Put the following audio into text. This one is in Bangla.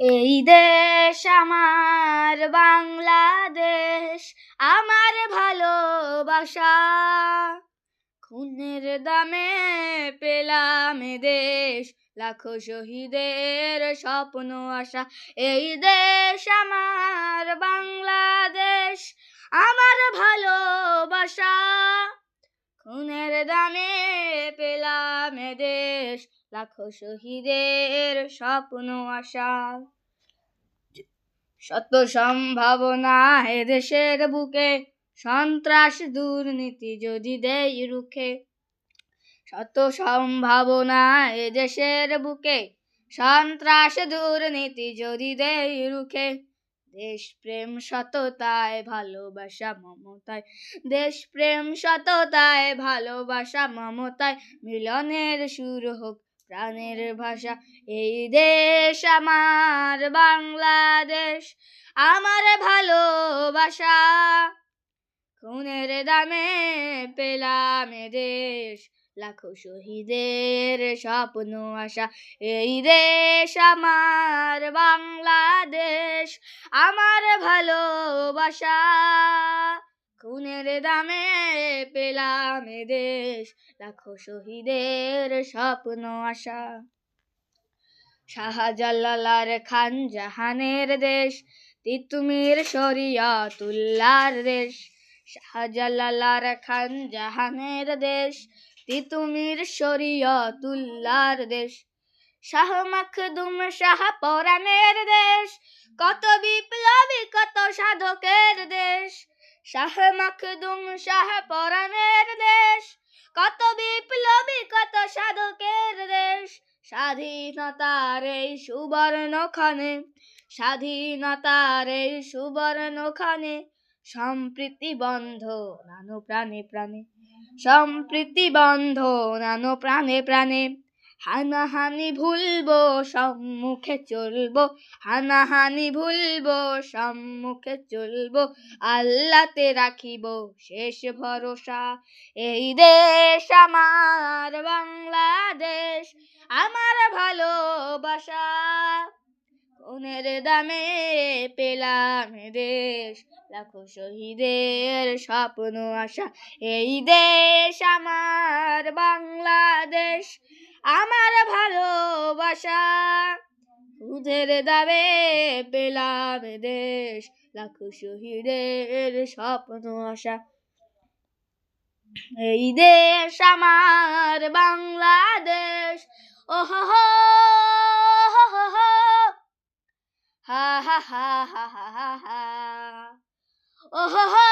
এই দেশ আমার বাংলাদেশ, আমার ভালোবাসা। খুনের দামে পেলাম এ দেশ, লাখো শহীদের স্বপ্ন আশা। এই দেশ আমার বাংলাদেশ, আমার ভালোবাসা। খুনের দামে পেলাম এ দেশ, লাখো শহীদের স্বপ্ন আশা। শত সম্ভাবনা এদেশের বুকে, সন্ত্রাস দুর্নীতি যদি দেই রুখে। শত সম্ভাবনা এদেশের বুকে, সন্ত্রাস দুর্নীতি যদি দেই রুখে। দেশপ্রেম সততায় ভালোবাসা মমতায়, দেশপ্রেম সততায় ভালোবাসা মমতায়, মিলনের সুর হোক প্রাণের ভাষা। এই দেশ আমার বাংলাদেশ, আমার ভালোবাসা। খুনের দামে পেলাম এ দেশ, লাখো শহীদের স্বপ্ন আশা। এই দেশ আমার বাংলাদেশ, আমার ভালোবাসা। খুনের দামে পেলাম এ দেশ, লাখো শহীদের স্বপ্ন আশা। শাহজালাল খান জাহানের দেশ, তিতুমির শরিয়তুল্লাহর দেশ। শাহজালাল খান জাহানের দেশ, তিতুমির শরিয়তুল্লাহর দেশ। শাহ মখদুম শাহ পরাণের দেশ, কত বিপ্লবী কত সাধকের দেশ। শাহ মখদুম শাহ পরাণের দেশ, কত বিপ্লবী কত সাধকের দেশ। স্বাধীনতার এই সুবর্ণক্ষণে, স্বাধীনতার এই সুবর্ণক্ষণে, সম্প্রীতি বন্ধ নানো প্রাণে প্রাণে, সম্প্রীতি বন্ধ নানো প্রাণে প্রাণে। হানাহানি ভুলবো সম্মুখে চলবো, হানাহানি ভুলবো সম্মুখে চলবো, আল্লাহতে রাখিব শেষ ভরসা। এই দেশ আমার বাংলাদেশ, আমার ভালোবাসা। খুনের দামে পেলাম এ দেশ, লাখো শহীদের স্বপ্ন আশা। এই দেশ আমার বাংলাদেশ, আমার ভালোবাসা। খুনের দামে পেলাম এ দেশ, লাখো শহীদের স্বপ্ন আশা। এই দেশ আমার বাংলাদেশ, ও হো হো হা হা হা হা হা হা, ও হো হো।